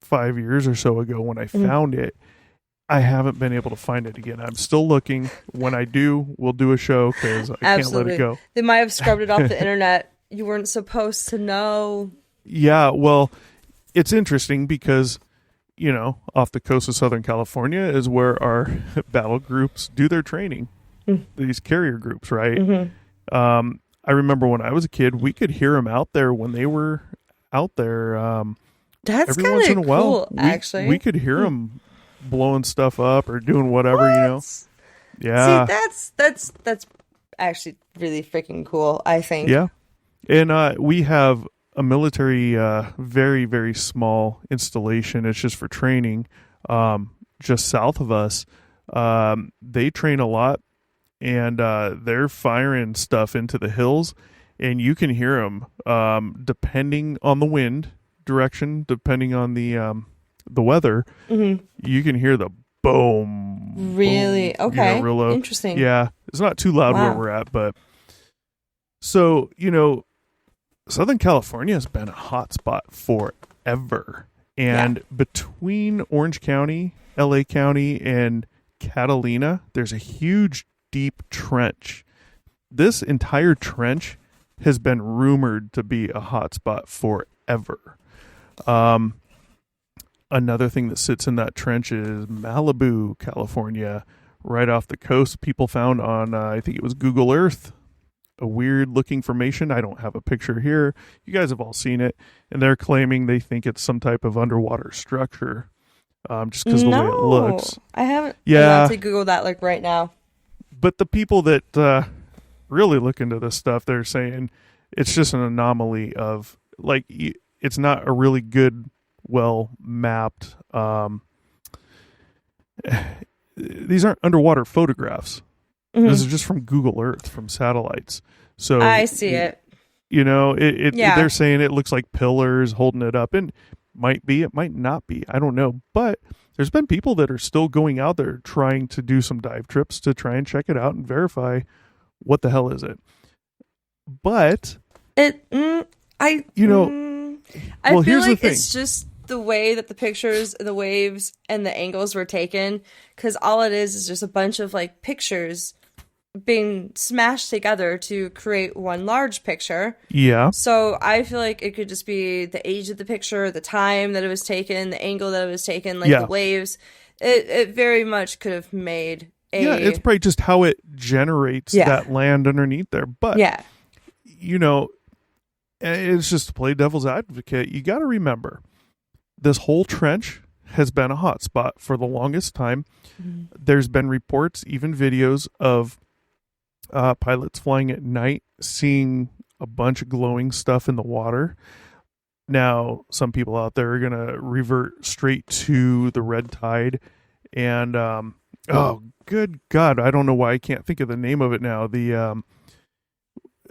S1: 5 years or so ago when I found it. I haven't been able to find it again. I'm still looking. When I do, we'll do a show because I can't let it go.
S3: They might have scrubbed it off the internet. You weren't supposed to know.
S1: Yeah, well, it's interesting because, you know, off the coast of Southern California is where our battle groups do their training. These carrier groups, right?
S3: Mm-hmm.
S1: I remember when I was a kid, we could hear them out there when they were out there.
S3: That's
S1: every once in a while,
S3: cool, actually.
S1: we could hear them blowing stuff up or doing whatever, you know. Yeah.
S3: See, that's actually really freaking cool, I think.
S1: Yeah. And we have a military, very, very small installation. It's just for training, just south of us. They train a lot, and they're firing stuff into the hills, and you can hear them depending on the wind direction, depending on the weather. Mm-hmm. You can hear the boom.
S3: Really?
S1: Boom,
S3: okay.
S1: you know, real low.
S3: Interesting.
S1: Yeah. It's not too loud where we're at, but so, you know, Southern California has been a hot spot forever. And between Orange County, LA County, and Catalina, there's a huge, deep trench. This entire trench has been rumored to be a hot spot forever. Another thing that sits in that trench is Malibu, California, right off the coast. People found on, I think it was Google Earth, a weird looking formation. I don't have a picture here. You guys have all seen it. And they're claiming they think it's some type of underwater structure, just because the way it looks.
S3: I haven't.
S1: Yeah.
S3: I'm about to Google that like right now.
S1: But the people that really look into this stuff, they're saying it's just an anomaly of, like, it's not a really good, well mapped. These aren't underwater photographs. Mm-hmm. This is just from Google Earth, from satellites. So
S3: I see it.
S1: You know, they're saying it looks like pillars holding it up, and might be, it might not be. I don't know, but there's been people that are still going out there trying to do some dive trips to try and check it out and verify what the hell is it. But
S3: I feel
S1: well,
S3: like
S1: here's the thing.
S3: it's just the way that the pictures, the waves, and the angles were taken, because all it is just a bunch of like pictures being smashed together to create one large picture.
S1: Yeah.
S3: So I feel like it could just be the age of the picture, the time that it was taken, the angle that it was taken, like the waves. It very much could have made a...
S1: Yeah, it's probably just how it generates that land underneath there. But, you know, it's just to play devil's advocate. You got to remember, this whole trench has been a hot spot for the longest time. Mm-hmm. There's been reports, even videos of pilots flying at night, seeing a bunch of glowing stuff in the water. Now, some people out there are going to revert straight to the red tide. And, oh, good God, I don't know why I can't think of the name of it now.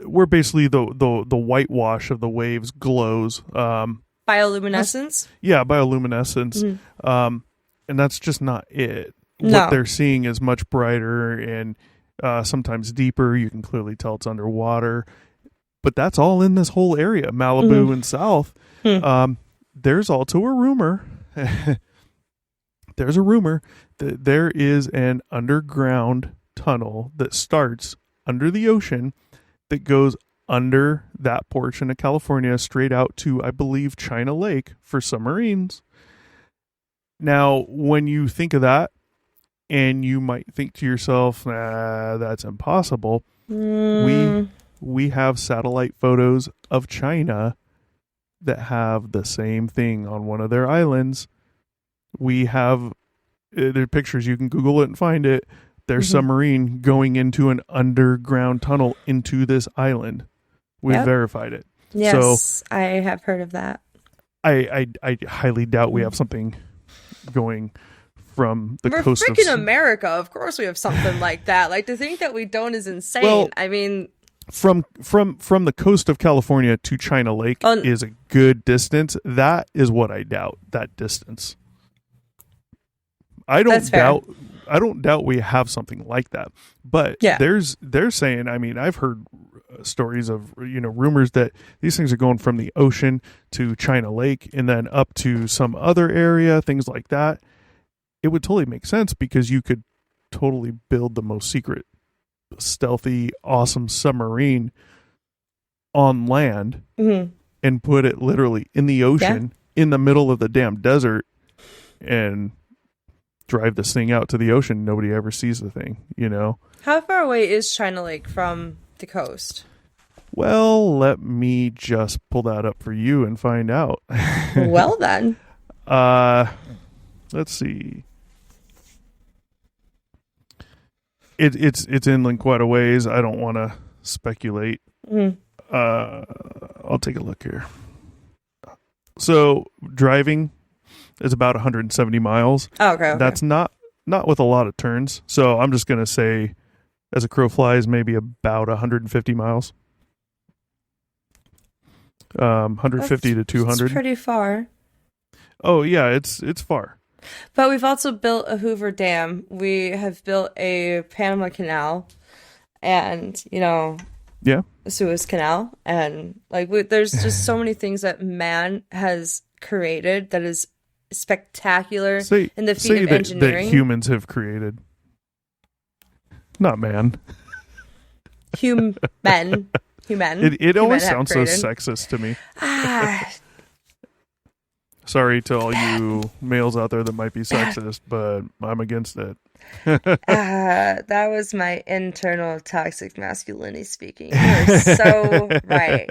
S1: Where basically the whitewash of the waves glows.
S3: Bioluminescence?
S1: Yeah, bioluminescence. Mm-hmm. And that's just not it. No. What they're seeing is much brighter and sometimes deeper. You can clearly tell it's underwater. But that's all in this whole area, Malibu and south. There's also a rumor. There's a rumor that there is an underground tunnel that starts under the ocean that goes under that portion of California straight out to, I believe, China Lake for submarines. Now, when you think of that, and you might think to yourself, that's impossible. We have satellite photos of China that have the same thing on one of their islands. We have there are pictures, you can Google it and find it. Their submarine going into an underground tunnel into this island. We verified it.
S3: Yes, so, I have heard of that.
S1: I highly doubt we have something going from the coast of...
S3: We're freaking America. Of course we have something like that. Like, to think that we don't is insane. Well, I mean...
S1: From the coast of California to China Lake is a good distance. That is what I doubt, that distance. I don't doubt we have something like that. But they're saying, I mean, I've heard stories of, rumors that these things are going from the ocean to China Lake and then up to some other area, things like that. It would totally make sense because you could totally build the most secret, stealthy, awesome submarine on land and put it literally in the ocean in the middle of the damn desert and drive this thing out to the ocean. Nobody ever sees the thing, How
S3: far away is China Lake from the coast?
S1: Well, let me just pull that up for you and find out.
S3: Well then.
S1: Let's see. It's inland quite a ways. I don't want to speculate. I'll take a look here. So driving is about 170 miles.
S3: Oh, okay.
S1: That's not with a lot of turns. So I'm just going to say, as a crow flies, maybe about 150 miles. 150 to 200.
S3: It's pretty far.
S1: Oh yeah, it's far.
S3: But we've also built a Hoover Dam. We have built a Panama Canal, and the Suez Canal, and there's just so many things that man has created that is spectacular in the feat of engineering
S1: that humans have created. Not man.
S3: Human.
S1: It always sounds so sexist to me. Sorry to all you males out there that might be sexist, but I'm against it.
S3: That was my internal toxic masculinity speaking. You're so right.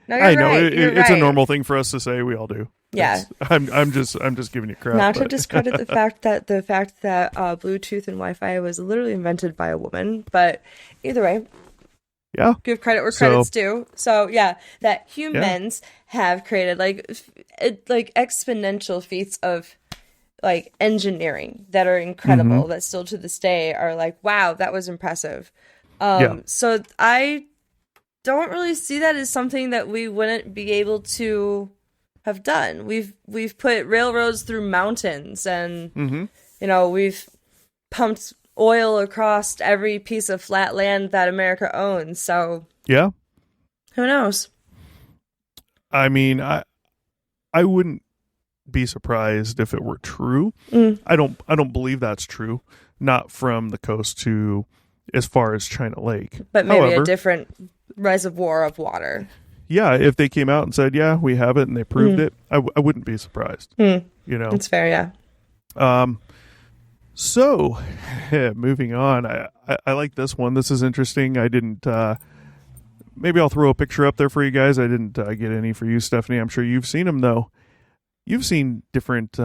S3: No, you're
S1: I know
S3: right.
S1: It's a normal thing for us to say. We all do.
S3: Yeah.
S1: I'm just giving you crap.
S3: Not to discredit the fact that Bluetooth and Wi-Fi was literally invented by a woman, but either way.
S1: Yeah.
S3: Give credit where credit's due. So that humans have created like exponential feats of engineering that are incredible that still to this day are like, wow, that was impressive. So I don't really see that as something that we wouldn't be able to have done. We've put railroads through mountains and we've pumped oil across every piece of flat land that America owns. So
S1: who
S3: knows?
S1: I mean, I wouldn't be surprised if it were true.
S3: Mm.
S1: I don't believe that's true. Not from the coast to as far as China Lake.
S3: But maybe
S1: However,
S3: a different reservoir of water.
S1: yeah, if they came out and said, yeah, we have it, and they proved it, I wouldn't be surprised.
S3: Mm.
S1: You know,
S3: That's fair, yeah.
S1: So moving on, I like this one. This is interesting. I didn't. Maybe I'll throw a picture up there for you guys. I didn't get any for you, Stephanie. I'm sure you've seen them though. You've seen different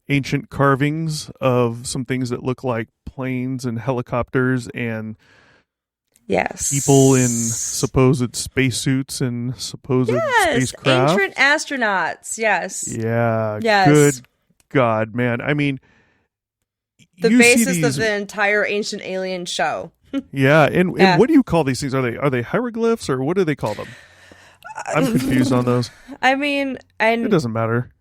S1: ancient carvings of some things that look like planes and helicopters and
S3: yes,
S1: people in supposed spacesuits and supposed spacecraft.
S3: Ancient astronauts. Yes.
S1: Yeah.
S3: Yes.
S1: Good God, man. I mean,
S3: the
S1: you
S3: basis
S1: see these,
S3: of the entire Ancient Alien show.
S1: yeah, and what do you call these things? Are they hieroglyphs or what do they call them? I'm confused on those.
S3: I mean, and
S1: It doesn't matter.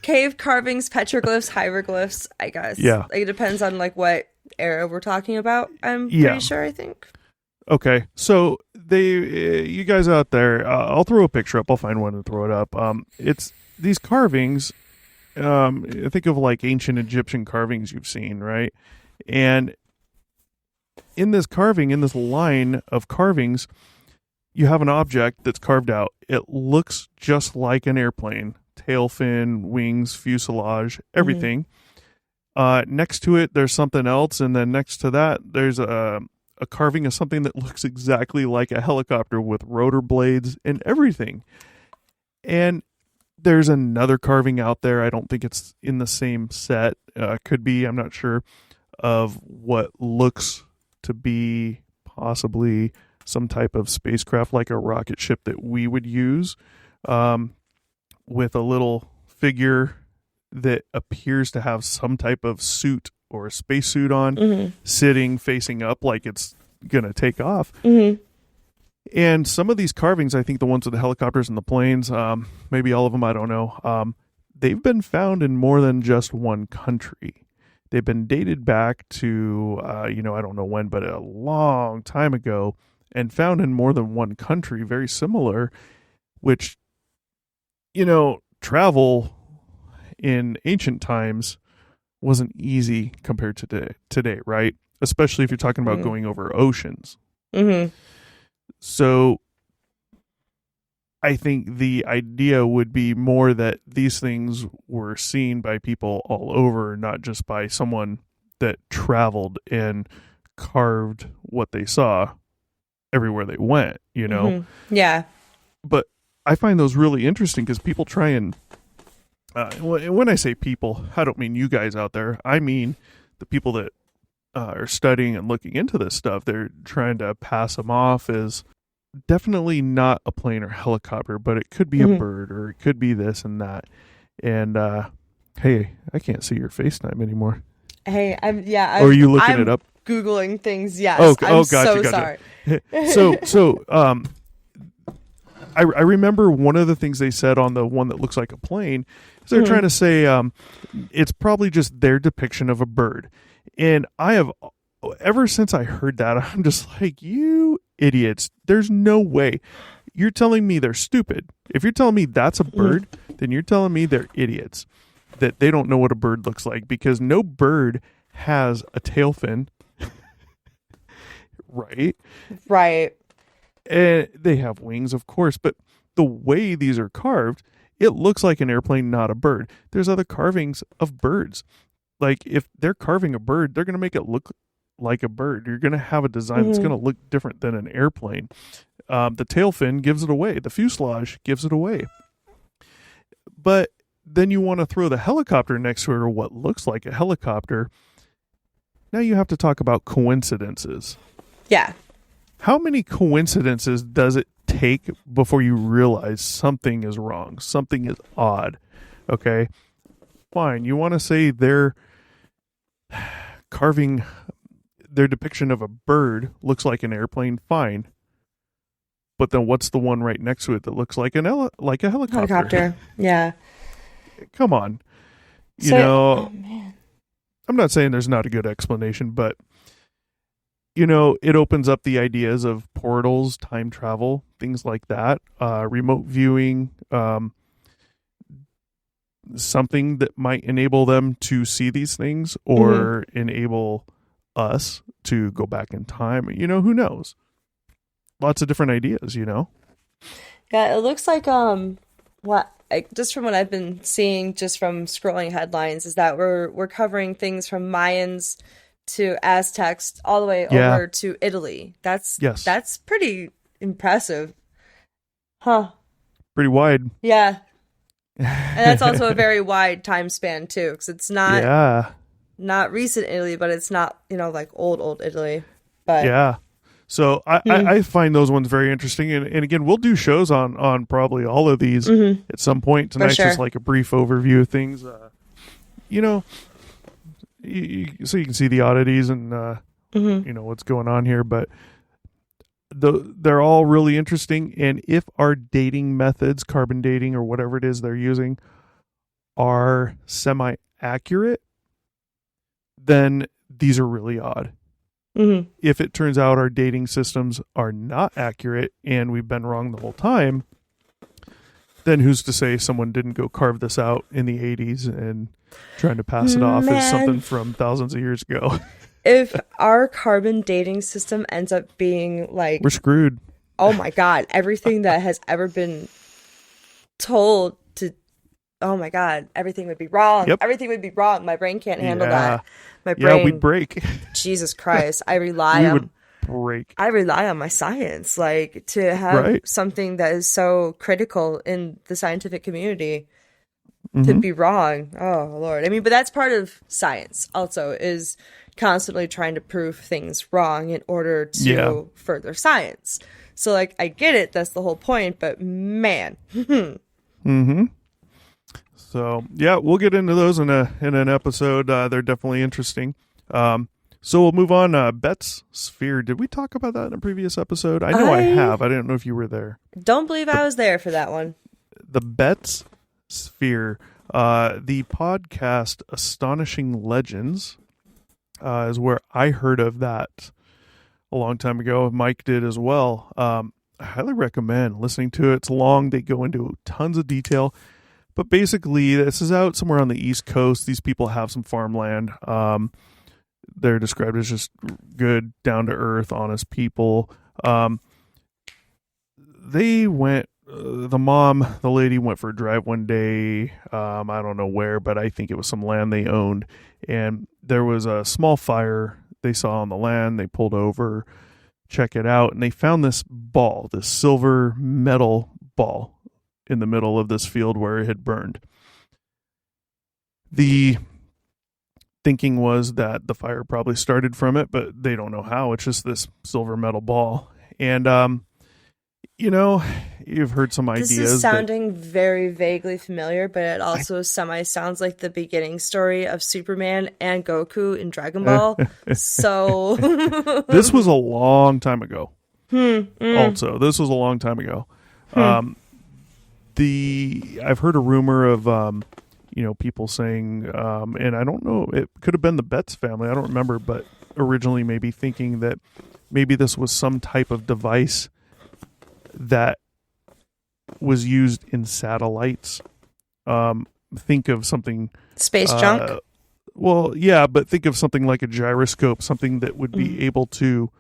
S3: cave carvings, petroglyphs, hieroglyphs, I guess.
S1: Yeah.
S3: Like, it depends on like what era we're talking about. I'm
S1: Yeah.
S3: pretty sure, I think.
S1: Okay, so you guys out there, I'll throw a picture up. I'll find one and throw it up. It's these carvings. Think of like ancient Egyptian carvings you've seen, right? And in this carving, in this line of carvings, you have an object that's carved out. It looks just like an airplane. Tail fin, wings, fuselage, everything. Next to it, there's something else. And then next to that, there's a carving of something that looks exactly like a helicopter with rotor blades and everything. And there's another carving out there. I don't think it's in the same set. Could be, I'm not sure, of what looks to be possibly some type of spacecraft like a rocket ship that we would use, with a little figure that appears to have some type of suit or a spacesuit on, sitting facing up like it's gonna take off. And some of these carvings, I think the ones with the helicopters and the planes, maybe all of them, I don't know, they've been found in more than just one country. They've been dated back to, I don't know when, but a long time ago, and found in more than one country, very similar, which, travel in ancient times wasn't easy compared to today, right? Especially if you're talking about going over oceans. So I think the idea would be more that these things were seen by people all over, not just by someone that traveled and carved what they saw everywhere they went,
S3: Yeah.
S1: But I find those really interesting because people try and, when I say people, I don't mean you guys out there. I mean the people that are studying and looking into this stuff. They're trying to pass them off as definitely not a plane or helicopter, but it could be a bird or it could be this and that. And hey, I can't see your FaceTime anymore.
S3: Hey,
S1: Or are you looking it up?
S3: Googling things. Yes.
S1: I'm
S3: gotcha. Sorry.
S1: So I remember one of the things they said on the one that looks like a plane is they're trying to say it's probably just their depiction of a bird. And I have, ever since I heard that, I'm just like, you idiots. There's no way. You're telling me they're stupid. If you're telling me that's a bird, then you're telling me they're idiots, that they don't know what a bird looks like, because no bird has a tail fin. Right?
S3: Right.
S1: And they have wings, of course, but the way these are carved, it looks like an airplane, not a bird. There's other carvings of birds. Like, if they're carving a bird, they're going to make it look like a bird. You're going to have a design that's going to look different than an airplane. The tail fin gives it away. The fuselage gives it away. But then you want to throw the helicopter next to it, or what looks like a helicopter. Now you have to talk about coincidences.
S3: Yeah.
S1: How many coincidences does it take before you realize something is wrong, something is odd? Okay, fine. You want to say they're carving, their depiction of a bird looks like an airplane, fine. But then what's the one right next to it that looks like a helicopter?
S3: Yeah.
S1: Come on. Oh, man. I'm not saying there's not a good explanation, but it opens up the ideas of portals, time travel, things like that, remote viewing, something that might enable them to see these things or enable us to go back in time. Who knows? Lots of different ideas,
S3: Yeah, it looks like just from what I've been seeing, just from scrolling headlines, is that we're covering things from Mayans to Aztecs all the way over to Italy. That's pretty impressive, huh?
S1: Pretty wide.
S3: Yeah, and that's also a very wide time span too, because it's not recent Italy, but it's not like old Italy. But
S1: yeah. So I find those ones very interesting, and again, we'll do shows on probably all of these at some point. Tonight's just like a brief overview of things, so you can see the oddities and what's going on here. But they're all really interesting, and if our dating methods, carbon dating or whatever it is they're using, are semi-accurate, then these are really odd. If it turns out our dating systems are not accurate and we've been wrong the whole time, then who's to say someone didn't go carve this out in the 80s and trying to pass it off as something from thousands of years ago?
S3: If our carbon dating system ends up being like...
S1: We're screwed.
S3: Oh my God. Everything that has ever been told to... Oh my God. Everything would be wrong.
S1: Yep.
S3: Everything would be wrong. My brain can't handle that. My brain...
S1: Yeah, we'd break.
S3: Jesus Christ. I rely on my science, to have something that is so critical in the scientific community to be wrong. Oh Lord. I mean, but that's part of science also, is constantly trying to prove things wrong in order to further science. So I get it. That's the whole point, but man.
S1: So yeah, we'll get into those in an episode. They're definitely interesting. So we'll move on. Bet's sphere. Did we talk about that in a previous episode? I know I have. I didn't know if you were there.
S3: Don't believe I was there for that one.
S1: The Bet's sphere. The podcast Astonishing Legends is where I heard of that a long time ago. Mike did as well. I highly recommend listening to it. It's long. They go into tons of detail. But basically, this is out somewhere on the East Coast. These people have some farmland. They're described as just good, down-to-earth, honest people. They went, the lady went for a drive one day. I don't know where, but I think it was some land they owned. And there was a small fire they saw on the land. They pulled over, check it out, and they found this ball, this silver metal ball, in the middle of this field where it had burned. The thinking was that the fire probably started from it, but they don't know how. It's just this silver metal ball. And, you've heard some ideas.
S3: This is sounding very vaguely familiar, but it also sounds like the beginning story of Superman and Goku in Dragon Ball. So
S1: this was a long time ago. Also, this was a long time ago. I've heard a rumor of people saying, and I don't know, it could have been the Betts family, I don't remember, but originally maybe thinking that maybe this was some type of device that was used in satellites. Think of something...
S3: Space junk?
S1: Well, yeah, but think of something like a gyroscope, something that would be able to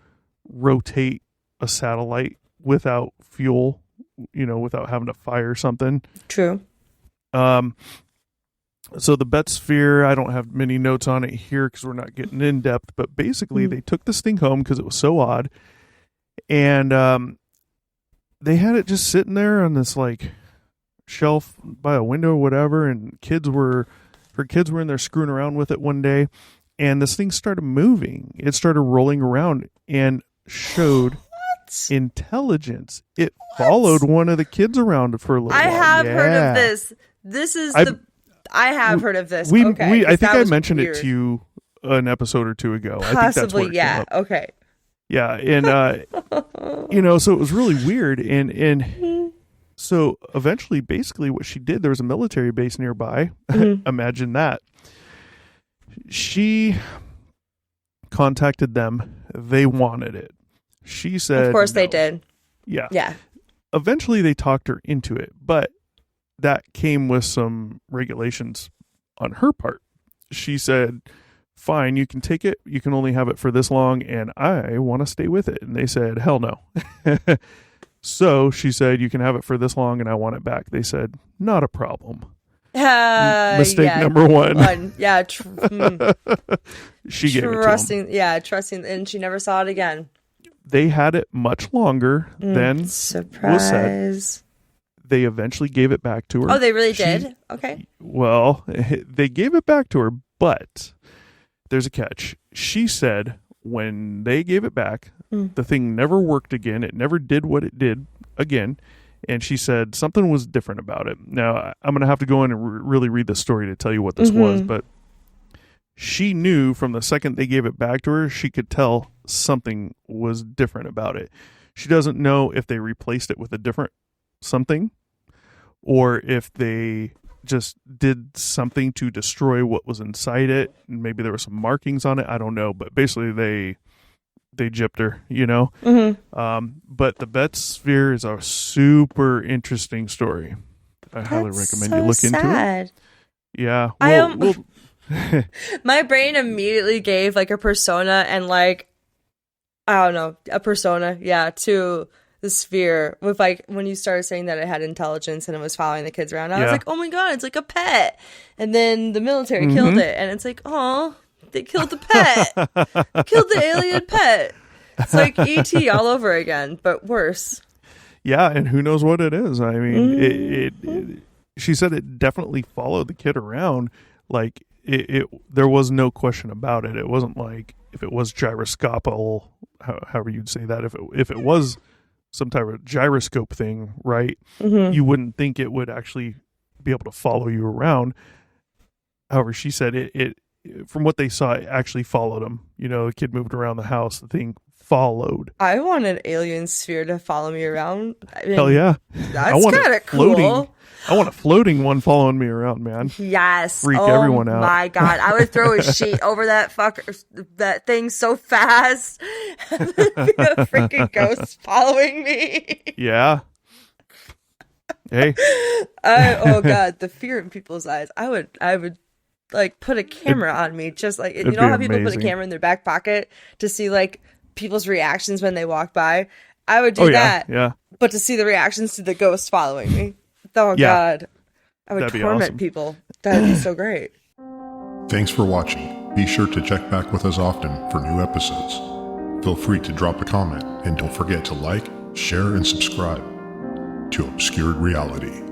S1: rotate a satellite without fuel, without having to fire something.
S3: True.
S1: So the Bet sphere, I don't have many notes on it here because we're not getting in depth, but basically they took this thing home because it was so odd, and they had it just sitting there on this shelf by a window or whatever, and her kids were in there screwing around with it one day, and this thing started moving. It started rolling around and showed intelligence. It followed one of the kids around for a little while.
S3: I have heard of this. I have heard of this.
S1: I think I mentioned it to you an episode or two ago.
S3: Possibly,
S1: I think that's where it came up.
S3: Okay.
S1: Yeah, and so it was really weird, and so eventually, basically, what she did, there was a military base nearby. Imagine that. She contacted them. They wanted it. She said,
S3: "Of course
S1: no.
S3: they did."
S1: Yeah.
S3: Yeah.
S1: Eventually, they talked her into it, but that came with some regulations on her part. She said, fine, you can take it. You can only have it for this long, and I want to stay with it. And they said, hell no. So she said, you can have it for this long, and I want it back. They said, not a problem. Mistake number one.
S3: Yeah.
S1: She gave it to him.
S3: Yeah, trusting, and she never saw it again.
S1: They had it much longer than was said. They eventually gave it back to her.
S3: Oh, they really did? Okay.
S1: Well, they gave it back to her, but there's a catch. She said when they gave it back, the thing never worked again. It never did what it did again. And she said something was different about it. Now, I'm going to have to go in and really read the story to tell you what this was, but she knew from the second they gave it back to her, she could tell something was different about it. She doesn't know if they replaced it with a different something or if they just did something to destroy what was inside it. And maybe there were some markings on it. I don't know. But basically they gypped her, you know. But the Bet Sphere is a super interesting story. I highly recommend you look into it. Yeah.
S3: My brain immediately gave like a persona and like, I don't know, a persona, to the sphere with like when you started saying that it had intelligence and it was following the kids around. I was like, oh my God, it's like a pet. And then the military killed it. And it's like, oh, they killed the pet. Killed the alien pet. It's like E.T. all over again, but worse.
S1: Yeah, and who knows what it is. I mean, she said it definitely followed the kid around. Like, there was no question about it. It wasn't like if it was gyroscopical, however you'd say that. If it was some type of gyroscope thing, right, you wouldn't think it would actually be able to follow you around. However, she said it from what they saw, it actually followed him. You know, the kid moved around the house. The thing followed.
S3: I want an alien sphere to follow me around. I mean,
S1: hell yeah.
S3: That's kind of cool.
S1: I want a floating one following me around, man.
S3: Yes.
S1: Freak everyone out.
S3: Oh my God. I would throw a sheet over that thing so fast. And there'd be a freaking ghost following me.
S1: Yeah. Hey.
S3: Oh God. The fear in people's eyes. I would like put a camera on me. Just like, you know how people put a camera in their back pocket to see like people's reactions when they walk by? I would do that.
S1: Yeah.
S3: But to see the reactions to the ghost following me. Oh, yeah. God. I would torment
S1: awesome.
S3: people. That would be so great.
S2: Thanks for watching. Be sure to check back with us often for new episodes. Feel free to drop a comment, and don't forget to like, share, and subscribe to Obscured Reality.